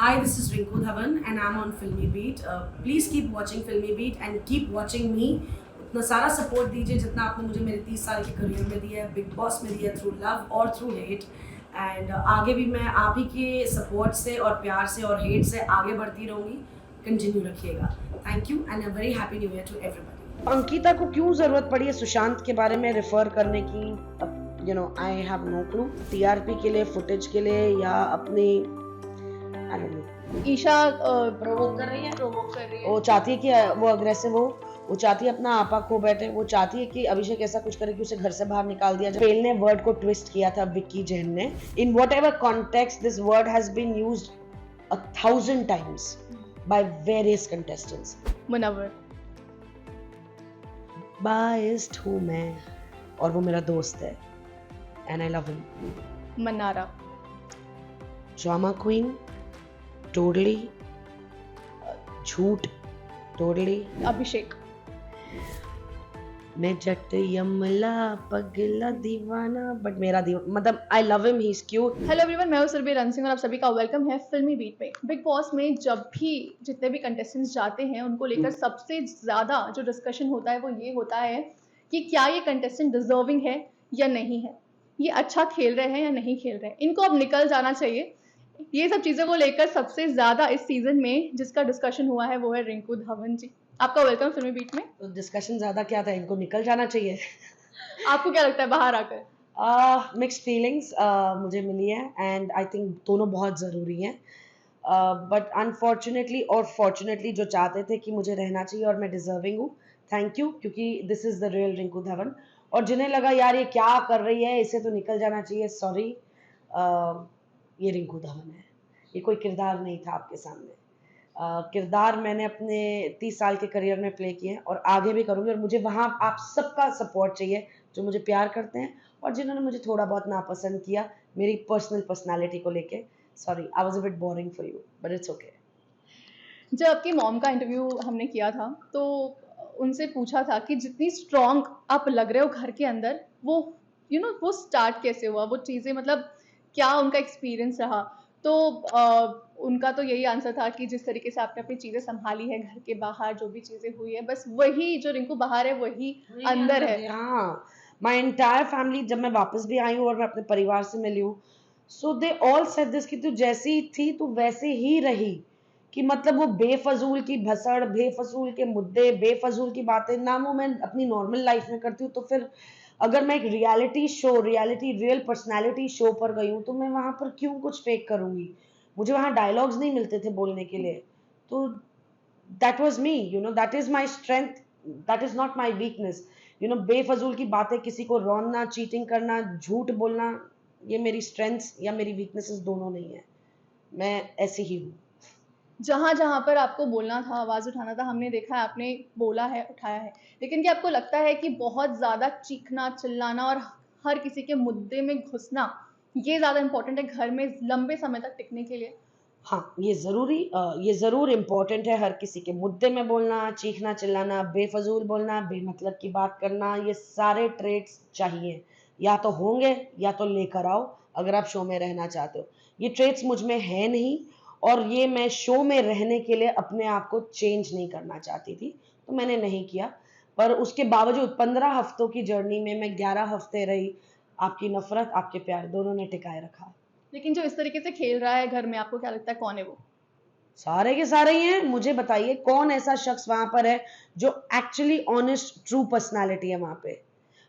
Hi, this is Rinku Dhawan and I'm on Filmy Beat. Please keep watching Filmy Beat and keep watching me. उतना सारा support दीजिए जितना आपने मुझे मेरे 30 साल के करियर में दिया है, बिग बॉस में दिया, थ्रू लव और थ्रू हेट. एंड आगे भी मैं आप ही के सपोर्ट से और प्यार से और हेट से आगे बढ़ती रहूँगी. कंटिन्यू रखिएगा. Thank you and a very happy new year to everybody. Ankita को क्यों जरूरत पड़ी है सुशांत के बारे में रेफर करने की? I have no clue. TRP के लिए, फुटेज के लिए, या अपनी I don't know. Isha provoke कर रही है. प्रोवोक कर रही है. वो चाहती है कि वो अग्रेसिव हो, वो चाहती है अपना आपा खो बैठे, वो चाहती है कि अभिषेक ऐसा कुछ करे कि उसे घर से बाहर निकाल दिया जाए. पेल ने वर्ड को ट्विस्ट किया था विक्की जैन ने. In whatever context this word has been used 1000 times by various contestants. Munawar. Biased हूँ मैं और वो मेरा दोस्त है and I love him. Mannara. Drama queen totally, झूठ टोटली. अभिषेक. मैं जट यमला पगला दीवाना बट मेरा मतलब I love him, he is cute. Hello everyone, मैं हूं सुरभि रन सिंह और आप सभी का वेलकम है फिल्मी बीट पे. बिग बॉस में जब भी जितने भी कंटेस्टेंट्स जाते हैं उनको लेकर सबसे ज्यादा जो डिस्कशन होता है वो ये होता है कि क्या ये कंटेस्टेंट डिजर्विंग है या नहीं है, ये अच्छा खेल रहे हैं या नहीं खेल रहे हैं, इनको अब निकल जाना चाहिए. ये सब चीजों को लेकर सबसे ज्यादा इस सीजन में जिसका डिस्कशन हुआ है वो है रिंकू धवन जी. आपका वेलकम फिल्मी बीट में. तो डिस्कशन ज्यादा क्या था, इनको निकल जाना चाहिए. आपको क्या लगता है बाहर आकर? मिक्स्ड फीलिंग्स मुझे मिली है एंड आई थिंक दोनों बहुत ज़रूरी हैं. बट अनफॉर्चुनेटली और फॉर्चुनेटली जो चाहते थे कि मुझे रहना चाहिए और मैं डिजर्विंग हूँ, थैंक यू, क्योंकि this is the real Rinku Dhawan. और जिन्हें लगा यार ये क्या कर रही है, इसे तो निकल जाना चाहिए, सॉरी, ये रिंकू धवन है. ये कोई किरदार नहीं था आपके सामने. किरदार मैंने अपने 30 साल के करियर में प्ले किए हैं और आगे भी करूँगी. और मुझे वहाँ आप सबका सपोर्ट चाहिए जो मुझे प्यार करते हैं और जिन्होंने मुझे थोड़ा बहुत नापसंद किया मेरी पर्सनल पर्सनालिटी को लेके. Sorry, I was a bit boring for you but it's okay. जब आपकी मॉम का इंटरव्यू हमने किया था तो उनसे पूछा था कि जितनी स्ट्रॉन्ग आप लग रहे हो घर के अंदर, वो वो स्टार्ट कैसे हुआ, वो चीज़ें मतलब क्या उनका एक्सपीरियंस रहा. तो उनका तो यही आंसर था कि जिस तरीके से आपने अपनी चीज़ें संभाली है घर के बाहर, जो भी चीज़ें हुई है, बस वही जो रिंकू बाहर है वही अंदर है. हाँ, माई एंटायर फैमिली, जब मैं वापस भी आई हूँ और मैं अपने परिवार से मिली हूँ, सो दे ऑल सेड दिस कि तू जैसी थी तू वैसे ही रही. कि मतलब वो बेफजूल की भसड़, बेफजूल के मुद्दे, बेफजूल की बातें ना वो मैं अपनी नॉर्मल लाइफ में करती हूँ, तो फिर अगर मैं एक रियल पर्सनैलिटी शो पर गई हूँ तो मैं वहाँ पर क्यों कुछ फेक करूँगी. मुझे वहाँ डायलॉग्स नहीं मिलते थे बोलने के लिए. तो that was me, that is my strength, that is not my weakness. बेफजूल की बातें, किसी को रोना, चीटिंग करना, झूठ बोलना, ये मेरी स्ट्रेंथ्स या मेरी वीकनेसेस दोनों नहीं है. मैं ऐसी ही हूँ. जहाँ जहाँ पर आपको बोलना था, आवाज़ उठाना था, हमने देखा है आपने बोला है, उठाया है. लेकिन क्या आपको लगता है कि बहुत ज़्यादा चीखना, चिल्लाना और हर किसी के मुद्दे में घुसना ये ज़्यादा इम्पोर्टेंट है घर में लंबे समय तक टिकने के लिए? हाँ, ये ज़रूर इम्पोर्टेंट है. हर किसी के मुद्दे में बोलना, चीखना चिल्लाना, बेफजूल बोलना, बेमतलब की बात करना, ये सारे ट्रेड्स चाहिए. या तो होंगे या तो लेकर आओ अगर आप शो में रहना चाहते हो. ये ट्रेड्स मुझ में है नहीं और ये मैं शो में रहने के लिए अपने आप को चेंज नहीं करना चाहती थी, तो मैंने नहीं किया. पर उसके बावजूद 15 हफ्तों की जर्नी में मैं 11 हफ्ते रही. आपकी नफरत, आपके प्यार दोनों ने टिकाए रखा. लेकिन जो इस तरीके से खेल रहा है घर में, आपको क्या लगता है कौन है वो? सारे के सारे ही हैं. मुझे बताइए कौन ऐसा शख्स वहां पर है जो एक्चुअली ऑनेस्ट ट्रू पर्सनालिटी है वहां पे.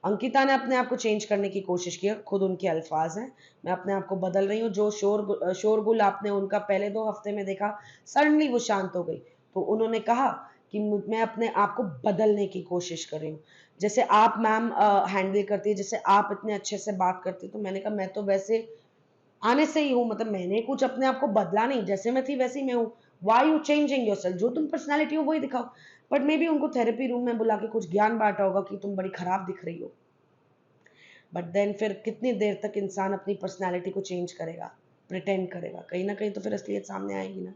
अंकिता ने अपने आप को चेंज करने की कोशिश की, खुद उनके अल्फाज हैं, मैं अपने आप को बदल रही हूँ. जो शोरगुल आपने उनका पहले 2 हफ्ते में देखा, सडनली वो शांत हो गई. तो उन्होंने कहा कि मैं अपने आप को बदलने की कोशिश कर रही हूँ. जैसे आप मैम हैंडल करती है, जैसे आप इतने अच्छे से बात करती है, तो मैंने कहा मैं तो वैसे आने से ही हूँ, मतलब मैंने कुछ अपने आप को बदला नहीं, जैसे मैं थी वैसी मैं हूँ. Why you changing yourself? जो तुम पर्सनालिटी हो वही दिखाओ. बट मे बी उनको थेरेपी रूम में बुला के कुछ ज्ञान बांटा होगा कि तुम बड़ी खराब दिख रही हो. बट देन फिर कितनी देर तक इंसान अपनी पर्सनालिटी को चेंज करेगा, प्रिटेंड करेगा? कहीं ना कहीं तो फिर असलियत सामने आएगी ना.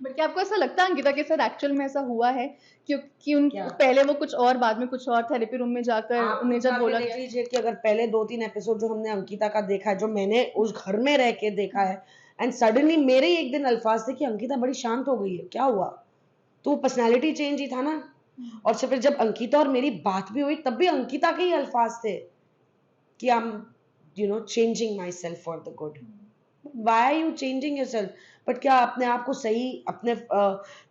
बट क्या आपको ऐसा लगता है अंकिता के साथ एक्चुअल में ऐसा हुआ है? क्योंकि क्या? पहले वो कुछ और, बाद में कुछ और, थेरेपी रूम में जाकर उन्हें जब बोला देख गया. लीजिए कि अगर पहले 2-3 एपिसोड जो हमने अंकिता का देखा है, जो मैंने उस घर में रह के देखा है, एंड सडनली मेरे ही एक दिन अल्फाज थे कि अंकिता बड़ी शांत हो गई है, क्या हुआ? तो पर्सनालिटी चेंज ही था ना। और फिर जब अंकिता और मेरी बात भी हुई तब भी अंकिता के ही अल्फाज थे कि I am changing myself for the good. Why are you changing yourself? But क्या अपने आप को सही, अपने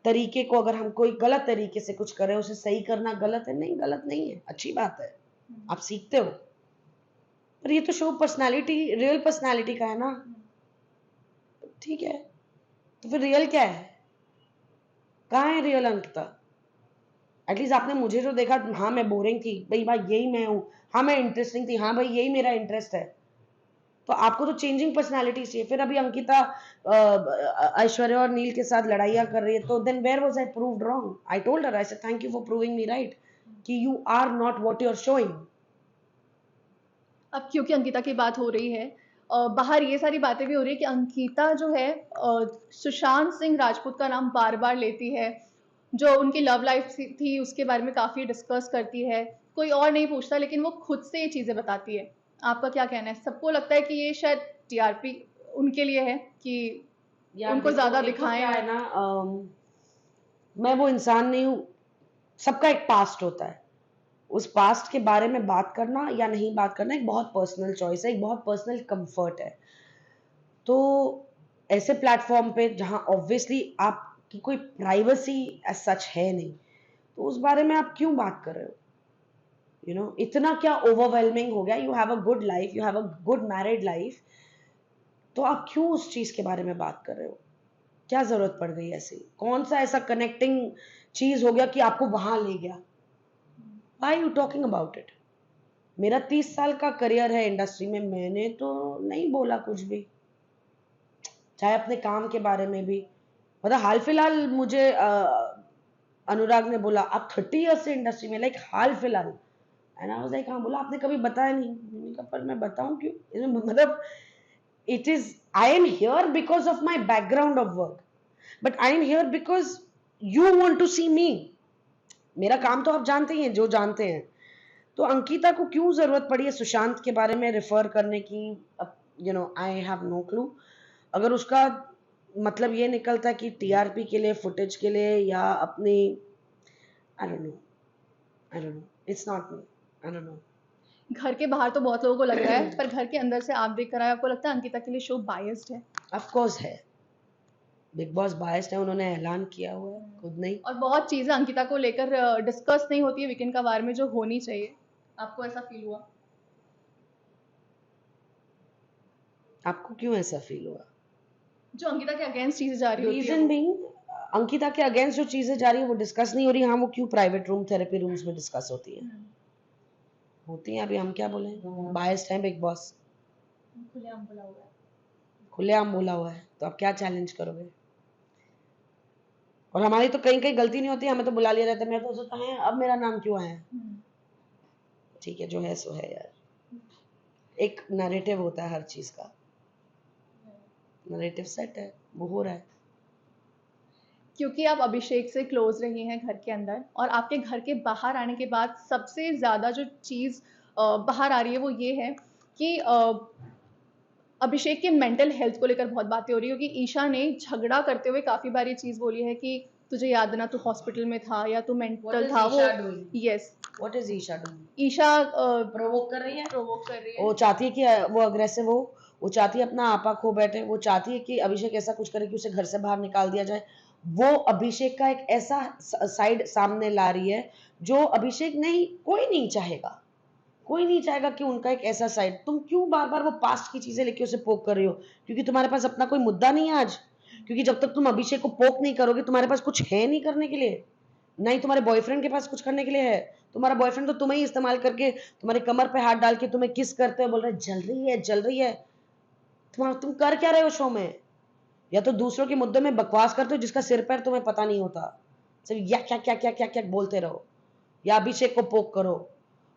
तरीके को, अगर हम कोई गलत तरीके से कुछ करें उसे सही करना गलत है? नहीं, गलत नहीं है, अच्छी बात है, आप सीखते हो। पर ये तो शो पर्सनालिटी, रियल पर्सनालिटी का है ना। ठीक है, तो फिर रियल क्या है? कहाँ है रियल अंकिता? एटलीस्ट आपने मुझे जो देखा, हाँ मैं बोरिंग थी भाई, यही मैं हूँ, हाँ मैं इंटरेस्टिंग थी, हाँ भाई यही मेरा इंटरेस्ट है। तो आपको तो चेंजिंग पर्सनालिटी चाहिए। फिर अभी अंकिता ऐश्वर्या और नील के साथ लड़ाइयाँ कर रही है, तो then where was I proved wrong? I told her, I said thank you for proving me right कि you are not what you are showing. अब क्योंकि अंकिता की बात हो रही है, बाहर ये सारी बातें भी हो रही है कि अंकिता जो है सुशांत सिंह राजपूत का नाम बार बार लेती है, जो उनकी लव लाइफ थी उसके बारे में काफ़ी डिस्कस करती है, कोई और नहीं पूछता लेकिन वो खुद से ये चीज़ें बताती है। आपका क्या कहना है? सबको लगता है कि ये शायद टीआरपी उनके लिए है कि उनको ज़्यादा दिखाएं। है ना, मैं वो इंसान नहीं हूँ, सबका एक पास्ट होता है, उस पास्ट के बारे में बात करना या नहीं बात करना एक बहुत पर्सनल चॉइस है, एक बहुत पर्सनल कंफर्ट है। तो ऐसे प्लेटफॉर्म पे जहां ऑब्वियसली आपकी कोई प्राइवेसी एज सच है नहीं, तो उस बारे में आप क्यों बात कर रहे हो? इतना क्या ओवरवेलमिंग हो गया? You have a good life, you have a good married life, तो आप क्यों उस चीज के बारे में बात कर रहे हो? क्या जरूरत पड़ गई ऐसी? कौन सा ऐसा कनेक्टिंग चीज हो गया कि आपको वहां ले गया? Why are you talking about it? मेरा 30 साल का करियर है इंडस्ट्री में, मैंने तो नहीं बोला कुछ भी, चाहे अपने काम के बारे में भी। मतलब हाल फिलहाल मुझे अनुराग ने बोला आप 30 ईयर्स से इंडस्ट्री में, लाइक हाल फिलहाल, एंड आई वाज लाइक हाँ, बोला आपने कभी बताया नहीं। मैंने कहा पर मैं बताऊं क्यों? मतलब it is, I am here because of my background of work, but I am here because you want to see me. मेरा काम तो आप जानते ही हैं, जो जानते हैं। तो अंकिता को क्यों जरूरत पड़ी है सुशांत के बारे में रेफर करने की? I have no clue. अगर उसका मतलब ये निकलता है कि टीआरपी के लिए, फुटेज के लिए, या अपनी, I don't no, it's not me, I don't no. घर के बाहर तो बहुत लोगों को लग रहा है, पर घर के अंदर से आप देख कर आए, आपको लगता है अंकिता के लिए शो बायस्ड है? ऑफ कोर्स है, बिग बॉस बायस्ड है, उन्होंने ऐलान किया हुआ है, खुद नहीं। और बहुत चीजें अंकिता को लेकर डिस्कस नहीं होती है वीकेंड का वार में जो होनी चाहिए। आपको ऐसा फील हुआ? आपको क्यों ऐसा फील हुआ? जो अंकिता के अगेंस्ट चीजें जा रही होती है रीजन बीइंग, अंकिता के अगेंस्ट जो चीजें जा रही है वो डिस्कस नहीं हो रही। हाँ, वो क्यों प्राइवेट रूम, थेरेपी रूम्स में डिस्कस होती है? होती हैं। अभी हम क्या बोले, बायस्ड है बिग बॉस, खुलेआम बोला हुआ है। खुलेआम बोला हुआ है, तो आप क्या चैलेंज करोगे? और हमारी तो कहीं कहीं गलती नहीं होती, हमें तो बुला लिया रहता है। मैं तो सोचता है अब मेरा नाम क्यों आया? ठीक है, जो है सो है यार, एक नैरेटिव होता है हर चीज का, नैरेटिव सेट है, वो हो रहा है। क्योंकि आप अभिषेक से क्लोज रही हैं घर के अंदर, और आपके घर के बाहर आने के बाद सबसे ज़्यादा जो चीज़ बाहर आ रही है वो ये है कि अभिषेक के मेंटल हेल्थ को लेकर बहुत बातें हो रही है, क्योंकि ईशा ने झगड़ा करते हुए काफ़ी बार ये चीज़ बोली है कि तुझे याद ना तू हॉस्पिटल में था या तू मेंटल था। वो yes, what is Isha doing? Isha provoke कर रही है, प्रोवोक कर रही है। वो चाहती है कि वो अग्रेसिव हो, वो चाहती है अपना आपा खो बैठे, वो चाहती है कि अभिषेक ऐसा कुछ करे कि उसे घर से बाहर निकाल दिया जाए। वो अभिषेक का एक ऐसा साइड सामने ला रही है जो अभिषेक नहीं, कोई नहीं चाहेगा, कोई नहीं चाहेगा कि उनका एक ऐसा साइड। तुम क्यों बार बार वो पास्ट की चीजें लेके उसे पोक कर रही हो? क्योंकि तुम्हारे पास अपना कोई मुद्दा नहीं है आज। क्योंकि जब तक तुम अभिषेक को पोक नहीं करोगे, तुम्हारे पास कुछ है नहीं करने के लिए, नहीं तुम्हारे बॉयफ्रेंड के पास कुछ करने के लिए है। तुम्हारा बॉयफ्रेंड तो तुम्हें ही इस्तेमाल करके तुम्हारे कमर पे हाथ डाल के तुम्हें किस करते हुए बोल रहे जल रही है, जल रही है। तुम कर क्या रहे हो शो में? या तो दूसरों के मुद्दों में बकवास करते हो जिसका सिर पैर तुम्हें पता नहीं होता, सिर्फ या क्या क्या क्या क्या क्या बोलते रहो, या अभिषेक को पोक करो।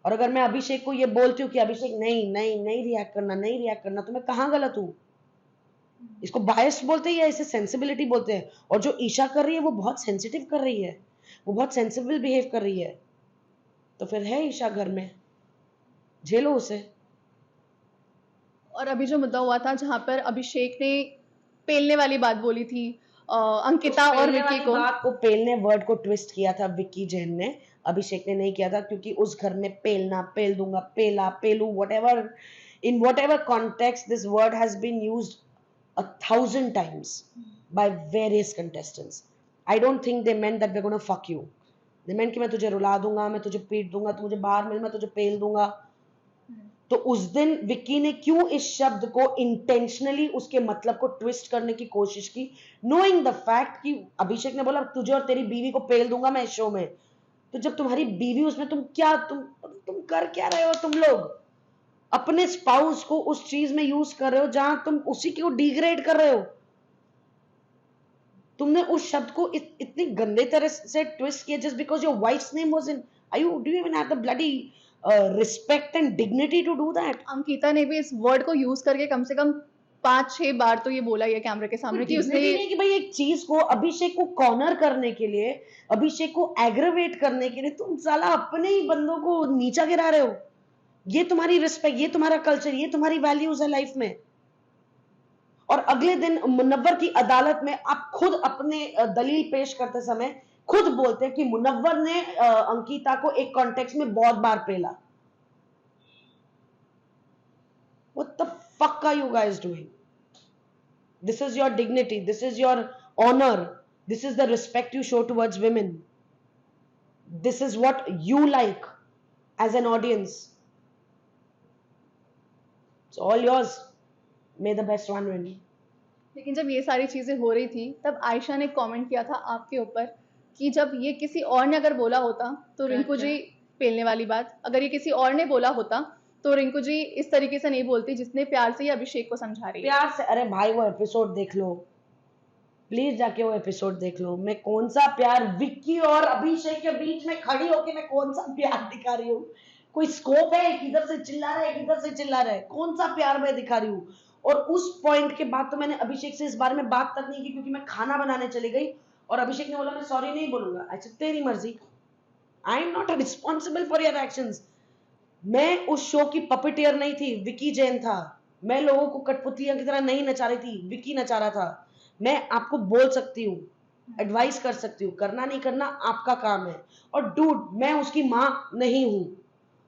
और अगर मैं अभिषेक को ये बोलती हूँ कि अभिषेक नहीं नहीं नहीं रिएक्ट करना, नहीं रिएक्ट करना, तो मैं कहाँ गलत हूँ? इसको बायस्ड बोलते हैं या इसे सेंसिबिलिटी बोलते हैं? और जो ईशा कर रही है वो बहुत सेंसिटिव कर रही है, वो बहुत सेंसिबल बिहेव कर रही है। तो फिर है ईशा घर में, झेलो उसे। और अभी जो मुद्दा हुआ था जहाँ पर अभिषेक ने पेलने वाली बात बोली थी अंकिता और पेलने विक्की वाली को। बात को, पेलने वर्ड को ट्विस्ट किया था विक्की जैन ने, अभिषेक ने नहीं किया था, क्योंकि उस घर में पेलना, पेल दूंगा, पेला, पेलू, whatever, in whatever context this word has been used 1,000 times by various contestants. I don't think they meant that we're going to fuck you. They meant कि मैं तुझे रुला दूंगा, मैं तुझे पीट दूंगा, तू मुझे बाहर मिल, मैं तुझे पेल दूंगा। तो उस दिन विक्की ने क्यों इस शब्द को इंटेंशनली उसके मतलब को ट्विस्ट करने की कोशिश की, नोइंग द फैक्ट कि अभिषेक ने बोला तुझे और तेरी बीवी को पेल दूंगा मैं इस शो में। तो जब तुम्हारी बीवी उसमें, तुम कर क्या रहे हो? तुम लोग अपने स्पाउस को उस चीज में यूज कर रहे हो जहां तुम उसी को डिग्रेड कर रहे हो। तुमने उस शब्द को इतनी गंदे तरह से ट्विस्ट किया just because your wife's name was in. Are you do you even have the bloody respect and dignity to do that? Ankita ने भी इस वर्ड को यूज करके कम से कम 5-6 बार तो ये बोला ही है कैमरे के सामने कि उसने नहीं कि भाई एक चीज को अभिषेक को कॉर्नर करने के लिए, अभिषेक को एग्रवेट करने के लिए तुम साला अपने ही बंदों को नीचा गिरा रहे हो। ये तुम्हारी रिस्पेक्ट, ये तुम्हारा कल्चर, ये तुम्हारी वैल्यूज है लाइफ में। और अगले दिन मुनव्वर की अदालत में आप खुद अपने दलील पेश करते समय खुद बोलते हैं कि मुनव्वर ने अंकिता को एक कॉन्टेक्स्ट में बहुत बार पेला। What the fuck are you guys doing? This is your dignity, this is your honor, this is the respect you show towards women, this is what you like as an audience. It's all yours. May the best one win. लेकिन जब ये सारी चीजें हो रही थी तब आयशा ने कमेंट किया था आपके ऊपर कि जब ये किसी और ने अगर बोला होता तो रिंकू जी, पेलने वाली बात, अगर ये किसी और ने बोला होता तो रिंकू जी इस तरीके से नहीं बोलती जितने प्यार से ये अभिषेक को समझा रही है। प्यार से? अरे भाई वो एपिसोड देख लो प्लीज, जाके वो एपिसोड देख लो। मैं कौन सा प्यार विक्की और अभिषेक के बीच में खड़ी होके मैं कौन सा प्यार दिखा रही हूँ? कोई स्कोप है? किधर से चिल्ला रहा है, किधर से चिल्ला रहा है? कौन सा प्यार मैं दिखा रही हूँ? और उस पॉइंट के बाद तो मैंने अभिषेक से इस बारे में बात तक नहीं की, क्योंकि मैं खाना बनाने चली गई और अभिषेक ने बोला मैं सॉरी नहीं बोलूंगा। अच्छा तेरी मर्जी, आई am not responsible for your actions. मैं उस शो की पपेटियर नहीं थी, विक्की जैन था। मैं लोगों को कठपुतलियां की तरह नहीं नचा रही थी, विक्की नचा रहा था। मैं आपको बोल सकती हूँ, एडवाइस कर सकती हूँ, करना नहीं करना आपका काम है। और डूड, मैं उसकी माँ नहीं हूँ।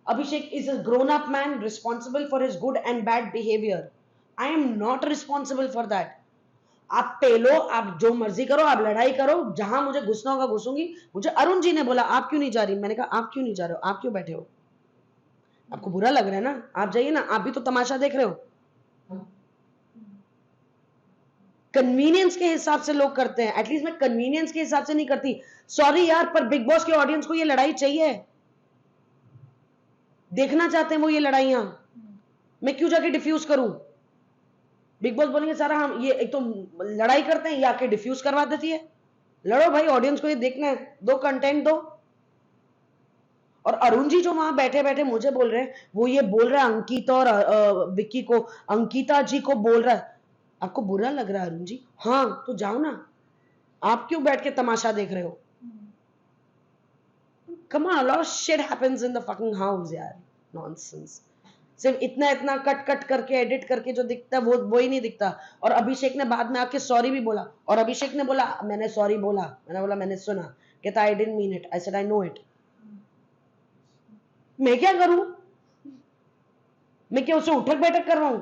Abhishek is a grown up man responsible for his good and bad behaviour. I am not responsible for that. आप पेलो, आप जो मर्जी करो, आप लड़ाई करो, जहां मुझे घुसना होगा घुसूंगी। मुझे अरुण जी ने बोला आप क्यों नहीं जा रही? मैंने कहा आप क्यों नहीं जा रहे हो? आप क्यों बैठे हो? आपको बुरा लग रहा है ना? आप जाइए ना, आप भी तो तमाशा देख रहे हो। कन्वीनियंस के हिसाब से लोग करते हैं, एटलीस्ट मैं कन्वीनियंस के हिसाब से नहीं करती। सॉरी यार, पर बिग बॉस के ऑडियंस को ये लड़ाई चाहिए, देखना चाहते हैं वो ये लड़ाइयां। मैं क्यों जाके डिफ्यूज करूं? बिग बॉस बोलेंगे सारा हम ये एक तो लड़ाई करते हैं, ये आके डिफ्यूज करवा देती है। लड़ो भाई, ऑडियंस को ये देखना है, दो कंटेंट दो। और अरुण जी जो वहां बैठे बैठे मुझे बोल रहे हैं, वो ये बोल रहा है अंकिता और विक्की को, अंकिता जी को बोल रहा है। आपको बुरा लग रहा है अरुण जी? हाँ तो जाओ ना, आप क्यों बैठ के तमाशा देख रहे हो? Come on, a lot of shit happens in the fucking house यार, nonsense। सिर्फ इतना इतना कट कट करके एडिट करके जो दिखता है वो ही नहीं दिखता। और अभिषेक ने बाद में आके सॉरी भी बोला, और अभिषेक ने बोला मैंने सॉरी बोला, मैंने बोला मैंने सुना, कहता I didn't mean it, I said I know it. मैं क्या करूं? मैं क्या उससे उठक बैठक कर रहा हूं?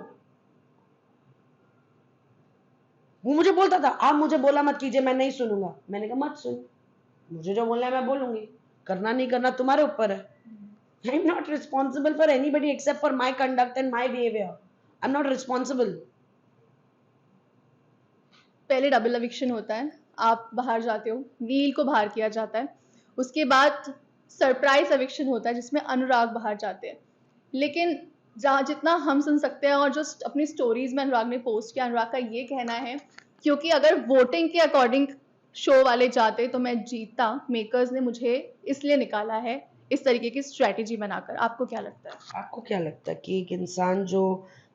वो मुझे बोलता था आप मुझे बोला मत कीजिए, मैं नहीं सुनूंगा। मैंने कहा मत सुन, मुझे जो बोलना है मैं बोलूंगी, करना नहीं करना तुम्हारे ऊपर है। I am not responsible for anybody except for my conduct and my behavior. I'm not responsible. पहले डबल एविक्शन होता है, आप बाहर जाते हो, नील को बाहर किया जाता है। उसके बाद सरप्राइज एविक्शन होता है जिसमें अनुराग बाहर जाते हैं। लेकिन जहाँ जितना हम सुन सकते हैं और जो अपनी स्टोरीज में अनुराग ने पोस्ट किया, अनुराग का ये कहना है क्योंकि अगर वोटिंग के अकॉर्डिंग शो वाले जाते तो मैं जीतता, मेकर्स ने मुझे इसलिए निकाला है, इस तरीके की स्ट्रेटेजी बनाकर। आपको क्या लगता है? आपको क्या लगता है कि एक इंसान जो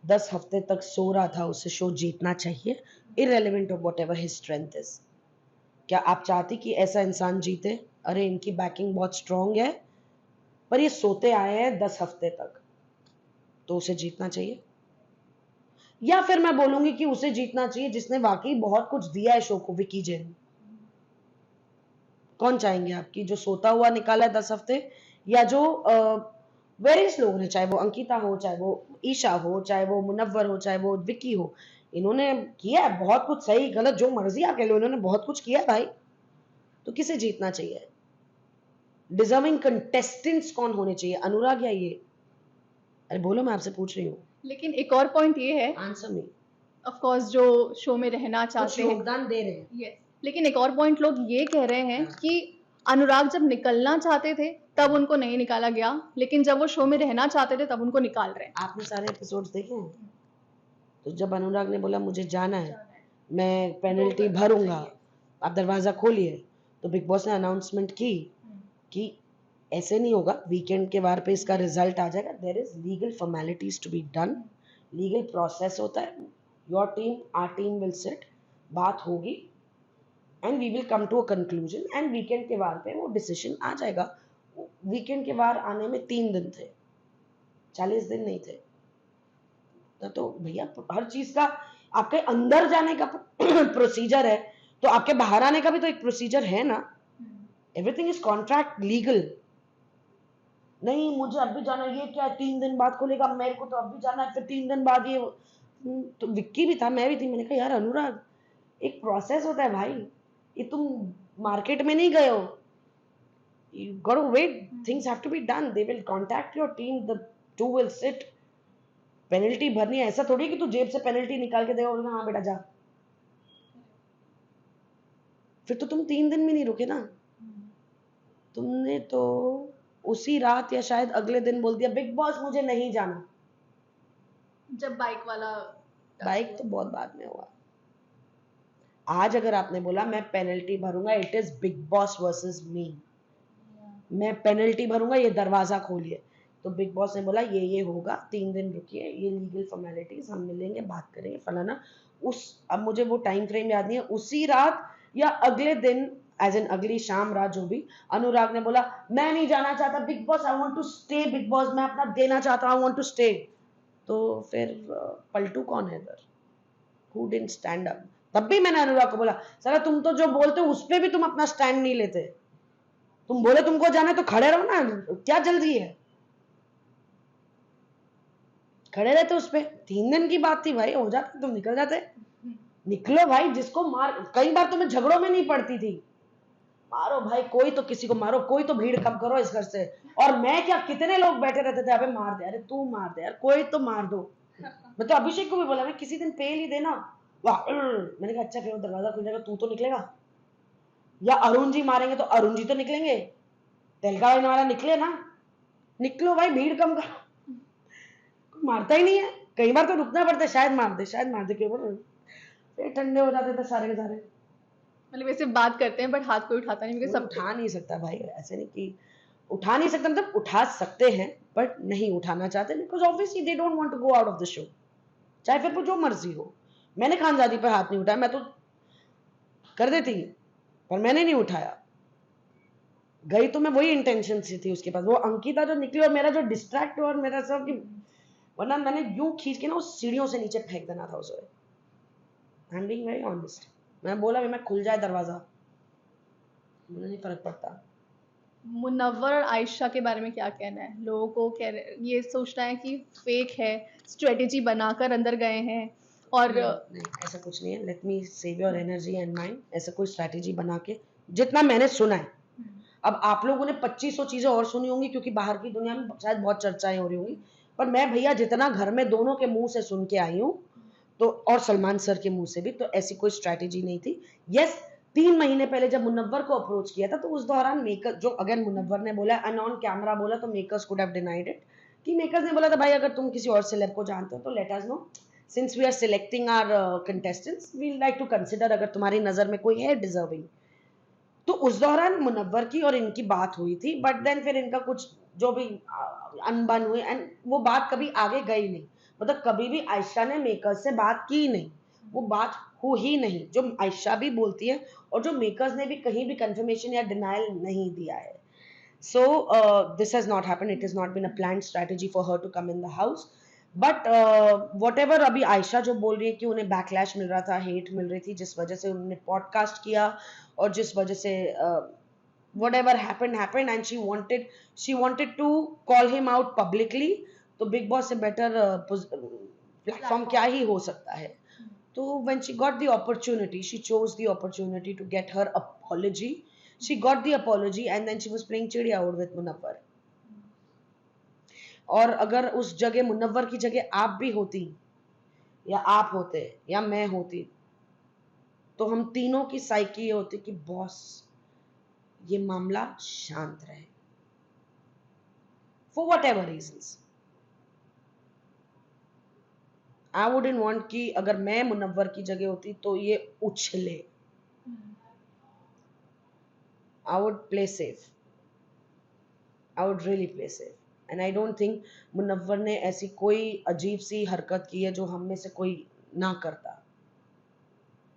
10 हफ्ते तक सो रहा था उसे शो जीतना चाहिए, irrelevant of whatever his strength is? क्या आप चाहती कि ऐसा इंसान जीते? अरे इनकी बैकिंग बहुत स्ट्रांग है, पर ये सोते आए हैं 10 हफ्ते तक, तो उसे जीतना चाहिए। या फिर मैं बोलूंगी कि उसे जीतना चाहिए जिसने वाकई बहुत कुछ दिया है शो को, विकी जैन। कौन चाहेंगे आपकी जो सोता हुआ निकाला है 10 हफ्ते, या जो वेरियस लोग हैं, चाहे वो अंकिता हो, चाहे वो ईशा हो, चाहे वो मुनव्वर हो, चाहे वो विक्की हो, इन्होंने किया है बहुत कुछ, सही गलत जो मर्जी आके लो, इन्होंने बहुत कुछ किया है भाई। तो किसे जीतना चाहिए? डिजर्विंग कंटेस्टेंट्स कौन होने चाहिए, अनुराग या ये? अरे बोलो, मैं आपसे पूछ रही हूँ, लेकिन एक और पॉइंट ये है, आंसर मी। ऑफ कोर्स जो शो में रहना कुछ चाहते हैं, योगदान दे रहे हैं। यस, लेकिन एक और पॉइंट लोग ये कह रहे हैं हाँ। कि अनुराग जब निकलना चाहते थे तब उनको नहीं निकाला गया, लेकिन जब वो शो में रहना चाहते थे तब उनको निकाल रहे हैं। आपने सारे एपिसोड्स देखे हैं? तो जब अनुराग ने बोला मुझे जाना है, मैं पेनल्टी भरूंगा, आप दरवाजा खोलिए, तो बिग बॉस ने अनाउंसमेंट की कि ऐसे नहीं होगा, वीकेंड के वार पे इसका रिजल्ट आ जाएगा, there is legal formalities to be done, legal process होता है, your team our team will sit, बात होगी and we will come to a conclusion, and weekend के वार पे वो डिसीजन आ जाएगा। वीकेंड के वार आने में 3 दिन थे, 40 दिन नहीं थे। तो भैया हर चीज का आपके अंदर जाने का प्रोसीजर है, तो आपके बाहर आने का भी तो एक प्रोसीजर है ना। Everything is contract legal. नहीं मुझे अब भी जाना है, ये क्या 3 दिन बाद खुलेगा, मेरे को तो अब भी जाना है, फिर 3 दिन बाद ये। तो विक्की भी था, मैं भी थी, मैंने कहा यार अनुराग, एक प्रोसेस होता है भाई, ये तुम मार्केट में नहीं गए हो, you got to wait, things have to be done, they will contact your team, the two will sit, penalty भरनी है, ऐसा थोड़ी कि तू जेब से पेनल्टी निकाल के देगा और हाँ बेटा जा, फिर तो तुम 3 दिन में नहीं रुके ना। तुमने तो उसी रात या शायद अगले दिन बोल दिया बिग बॉस मुझे नहीं जाना। जब बाइक वाला, बाइक तो बहुत बाद में हुआ। आज अगर आपने बोला मैं पेनल्टी भरूंगा, it is Big Boss versus me, मैं पेनल्टी भरूंगा, ये दरवाजा खोलिए, तो बिग बॉस ने बोला ये होगा, 3 दिन रुकिए, ये लीगल फॉर्मेलिटीज, हम मिलेंगे, बात करेंगे, फलाना। अब मुझे वो टाइम फ्रेम याद नहीं है, उसी रात या अगले दिन, एज इन अगली शाम रात, जो भी, अनुराग ने बोला मैं नहीं जाना चाहता Bigg Boss, I want to stay Bigg Boss, मैं अपना देना चाहता हूँ, आई वांट टू स्टे। तो फिर पलटू कौन है इधर? Who didn't stand up? तब भी मैंने अनुराग को बोला साला तुम तो जो बोलते हो उस पे भी तुम अपना स्टैंड नहीं लेते, तुम बोले तुमको जाना है तो खड़े रहो ना, क्या जल्दी है? खड़े रहते उस पे, 3 दिन की बात थी भाई, हो जाते तुम निकल जाते, निकलो भाई, जिसको मार, कई बार तो मैं झगड़ों में नहीं पड़ती थी, मारो भाई, कोई तो किसी को मारो, कोई तो भीड़ कम करो इस घर से। और मैं क्या, कितने लोग बैठे रहते थे, अबे मार दे, अरे तू मार दे यार, कोई तो मार दो। मैं तो अभिषेक को भी बोला, मैं किसी दिन पेल ही देना, मैंने कहा अच्छा फिर दरवाजा खुल जाएगा, तू तो निकलेगा, या अरुण जी मारेंगे तो अरुण जी तो निकलेंगे, तेलका वाला निकले ना, निकलो भाई, भीड़ कम करो, मारता ही नहीं है, कई बार तो रुकना पड़ता है, शायद मार दे केवल, फिर ठंडे हो जाते थे सारे के सारे। मतलब वैसे बात करते हैं बट हाथ कोई उठाता नहीं, सब उठा नहीं सकता भाई, ऐसे नहीं कि उठा नहीं सकता, मतलब उठा सकते हैं बट नहीं उठाना चाहते, because obviously they don't want to go out of the show, चाहे फिर वो जो मर्जी हो। मैंने खानजादी पर हाथ नहीं उठाया, मैं तो कर देती पर मैंने नहीं उठाया, गई तो मैं वही इंटेंशन से थी उसके पास, वो अंकिता जो निकली और मेरा जो डिस्ट्रैक्ट हुआ और मेरा सब, वरना मैंने यूं खींच के ना उस सीढ़ियों से नीचे फेंक देना था उसे। I am being very honest, मैं बोला मैं खुल जाए दरवाजा, मुझे नहीं फर्क पड़ता। मुनव्वर और आयशा के बारे में क्या कहना है? लोगों को ये सोचना है कि फेक है, स्ट्रेटेजी बनाकर अंदर गए हैं, और नहीं, ऐसा कुछ नहीं है, let me save your energy and mind, ऐसा कोई स्ट्रेटेजी बना के, जितना मैंने सुना है, अब आप लोगों ने 2500 चीजें और सुनी होंगी क्योंकि बाहर की दुनिया में शायद बहुत चर्चाएं हो रही होंगी, पर मैं भैया जितना घर में दोनों के मुंह से सुन के आई हूँ, तो और सलमान सर के मुंह से भी, तो ऐसी कोई स्ट्रेटेजी नहीं थी। यस, 3 महीने पहले जब मुनव्वर को अप्रोच किया था, तो उस दौरान मेकर, जो अगेन मुनव्वर ने बोला, अनऑन कैमरा बोला, तो makers could have denied it, कि मेकर्स ने बोला था भाई अगर तुम किसी और सेलेब को जानते हो तो let us know, since we are selecting our contestants we like to consider, अगर तुम्हारी नजर में कोई है डिजर्विंग। तो उस दौरान मुनव्वर की और इनकी बात हुई थी, बट देन फिर इनका कुछ जो भी अनबन हुई, एंड वो बात कभी आगे गई नहीं, मतलब कभी भी आयशा ने मेकर्स से बात की नहीं, वो बात हो ही नहीं, जो आयशा भी बोलती है और जो मेकर्स ने भी कहीं भी कंफर्मेशन या डिनायल नहीं दिया है। So this has not happened, it is not been a planned strategy for her to come in the house, but whatever अभी आयशा जो बोल रही है कि उन्हें बैकलैश मिल रहा था, हेट मिल रही थी, जिस वजह से उन्होंने पॉडकास्ट किया और जिस वजह से whatever happened and she wanted to call him out publicly. तो बिग बॉस से बेटर प्लेटफॉर्म क्या ही हो सकता है. तो when she got the opportunity, she chose the opportunity to get her apology. She got the apology and then she was playing चिड़िया उड़ with Munawwar. और अगर उस जगह मुनव्वर की जगह आप भी होती या आप होते या मैं होती तो हम तीनों की साइकी ये होती कि बॉस ये मामला शांत रहे for whatever reasons. I wouldn't want कि अगर मैं मुनव्वर की जगह होती तो ये उछले. I would play safe. I would really play safe. And I don't think Munawar ने ऐसी कोई अजीब सी हरकत की है जो हम में से कोई ना करता.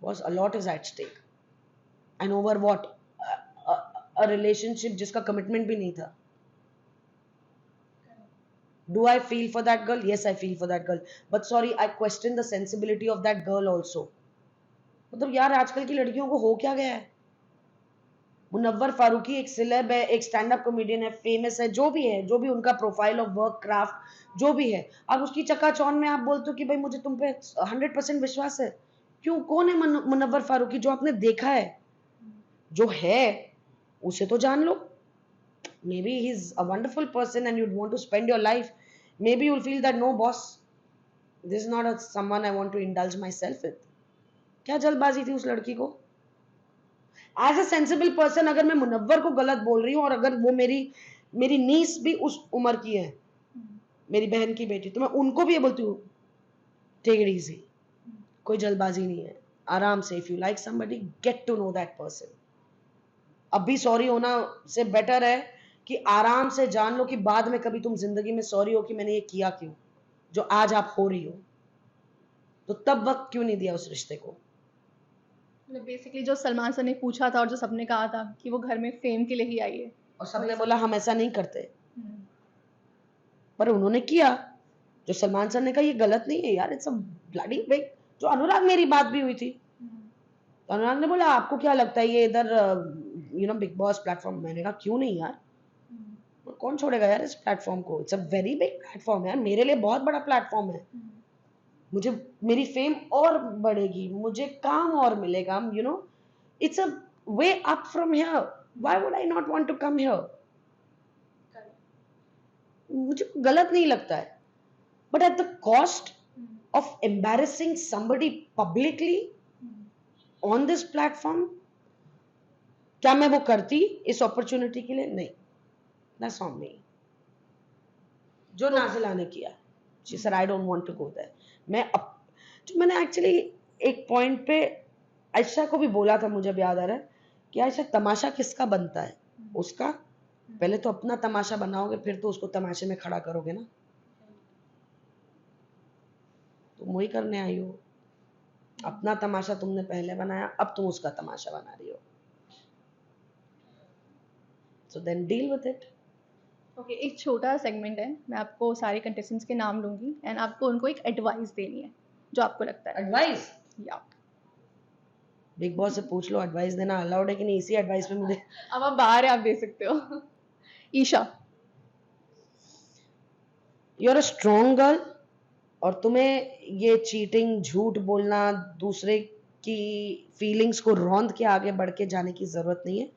Boss a lot is at stake. And over what? A relationship जिसका commitment भी नहीं था. Do I feel for that girl? Yes, I feel for that girl. But sorry, I question the sensibility of that girl also. मतलब यार आजकल की लड़कियों को हो क्या गया है. मुनव्वर फारूकी एक सिलेब है, एक स्टैंड अप कॉमेडियन है, फेमस है, जो भी उनका प्रोफाइल ऑफ वर्क क्राफ्ट जो भी है, अब उसकी चकाचौंध में आप बोलते हो कि भाई मुझे तुम पे 100% विश्वास है. क्यों? कौन है मुनव्वर फारूकी? जो आपने देखा है, जो है उसे तो जान लो. Maybe he's a wonderful person and you'd want to spend your life. Maybe you'll feel that no boss, this is not someone I want to indulge myself with. क्या जल्दबाजी थी उस लड़की को? एज अ सेंसिबल पर्सन अगर मैं मुनव्वर को गलत बोल रही हूँ और अगर वो मेरी नीस भी उस उम्र की है, मेरी बहन की बेटी, तो मैं उनको भी ये बोलती हूँ टेक इट इजी. कोई जल्दबाजी नहीं है, आराम से. If you like somebody get to know that person. अभी सॉरी होना से बेटर है कि आराम से जान लो कि बाद में कभी तुम जिंदगी में सॉरी हो कि मैंने ये किया क्यों, जो आज आप हो रही हो. तो तब वक्त क्यों नहीं दिया उस रिश्ते को? मतलब बेसिकली जो सलमान सर ने पूछा था और जो सबने कहा था कि वो घर में फेम के लिए ही आई है, और सबने बोला हम ऐसा नहीं करते, हम्म, पर उन्होंने किया. जो सलमान सर ने कहा ये गलत नहीं है यार, इट्स अ ब्लडी बिग. जो अनुराग मेरी बात भी हुई थी, तो अनुराग ने बोला आपको क्या लगता है ये इधर बिग बॉस प्लेटफॉर्म. मैंने कहा क्यों नहीं यार, कौन छोड़ेगा यार इस प्लेटफॉर्म को. It's a very big platform यार, मेरे लिए बहुत बड़ा प्लेटफॉर्म है. मुझे मेरी फेम और बढ़ेगी, मुझे काम और मिलेगा. It's a way up from here. Why would I not want to come here? मुझे गलत नहीं लगता है, but at the cost of embarrassing somebody publicly on this platform. क्या मैं वो करती इस अपॉर्चुनिटी के लिए? नहीं. That's on me. जो नाजिला ने किया, she said I don't want to go there. जो मैंने एक्चुअली एक पॉइंट पे आयशा को भी बोला था, मुझे अब याद आ रहा है कि आयशा तमाशा किसका बनता है? उसका. पहले तो अपना तमाशा बनाओगे, फिर तो उसको तमाशे में खड़ा करोगे ना. तुम वही करने आई हो. अपना तमाशा तुमने पहले बनाया, अब तुम उसका तमाशा बना रही हो. So then deal with it. Okay, एक छोटा सेगमेंट है, मैं आपको सारे कंटेस्टेंट्स के नाम लूंगी एंड आपको उनको एक एडवाइस देनी है जो आपको लगता है. एडवाइस? या बिग बॉस से पूछ लो एडवाइस देना अलाउड है कि नहीं. इसी एडवाइस पे मुझे अब आप बाहर है, आप दे सकते हो. Isha. You are a strong girl और तुम्हें ये चीटिंग, झूठ बोलना, दूसरे की फीलिंग्स को रौंद के आगे बढ़ के जाने की जरूरत नहीं है.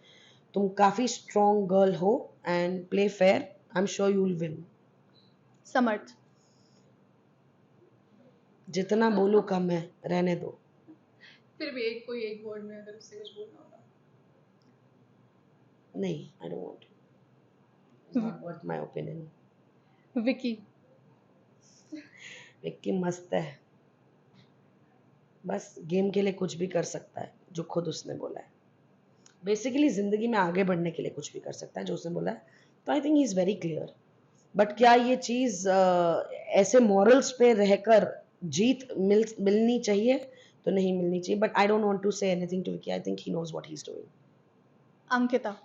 तुम काफी स्ट्रॉन्ग गर्ल हो and play fair. I am sure you will win. Samarth. जितना बोलू कम है, रहने दो. फिर भी कोई एक वर्ड में अगर उससे कुछ बोलना होगा. नहीं, आई don't want. It's not worth my opinion. Vicky. Vicky मस्त है, बस गेम के लिए कुछ भी कर सकता है, जो खुद उसने बोला है. बेसिकली जिंदगी में आगे बढ़ने के लिए कुछ भी कर सकता है, जो उसने बोला है. तो आई think he is very clear. But क्या ये चीज ऐसे मॉरल्स पे रहकर जीत मिलनी चाहिए? तो नहीं मिलनी चाहिए. But I don't want to say anything to Vicky. I think he knows what he is doing. Ankita.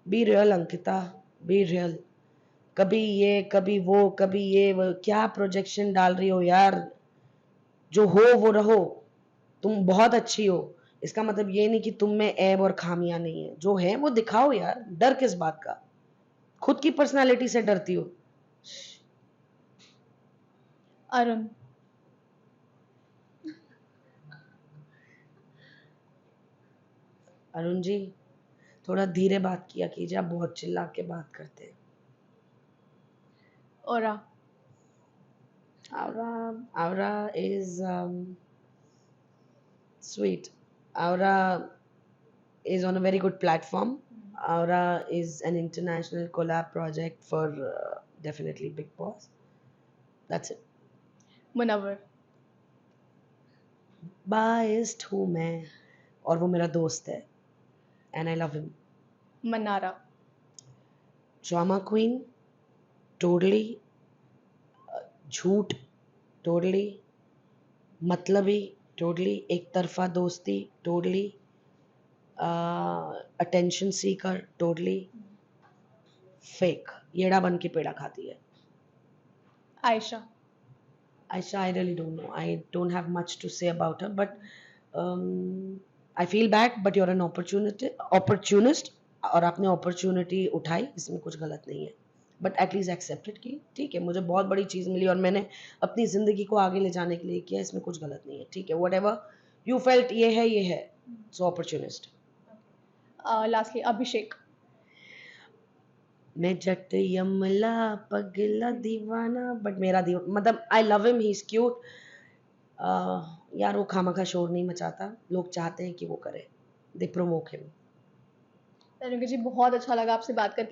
Be real Ankita, be real. कभी ये कभी वो कभी ये वो, क्या प्रोजेक्शन डाल रही हो यार, जो हो वो रहो, तुम बहुत अच्छी हो, इसका मतलब ये नहीं कि तुम में ऐब और खामियां नहीं है, जो है वो दिखाओ यार, डर किस बात का, खुद की पर्सनालिटी से डरती हो। अरुण, अरुण जी थोड़ा धीरे बात किया कीजिए, आप बहुत चिल्ला के बात करते हैं। औरा, Aura is sweet. Aura is on a very good platform. Aura is an international collab project for definitely Big Boss. That's it. Munawwar, Biased हूँ मैं और वो मेरा दोस्त है and I love him. Mannara, Drama queen, totally. झूठ, totally. मतलबी, totally. एक तरफा दोस्ती, totally. Attention seeker, totally. Fake, येड़ा बन के पेड़ा खाती है। Ayesha, Aisha, I really don't know. I don't have much to say about her, but I feel bad. But you're an opportunist, और आपने opportunity उठाई, इसमें कुछ गलत नहीं है। But at least accepted की, ठीक है, मुझे बहुत बड़ी चीज़ मिली और मैंने अपनी ज़िंदगी को आगे ले जाने के लिए किया, इसमें कुछ गलत नहीं है, ठीक है। Whatever you felt ये है, so opportunist. लास्टली अभिषेक, मैं जट यमला पगला दीवाना, बट मेरा मतलब I love him, he is cute. यार वो खामखा शोर नहीं मचाता, लोग चाहते हैं कि वो करे, दे प्रोवोक हिम। तनुजा जी बहुत अच्छा लगा आपसे बात करके।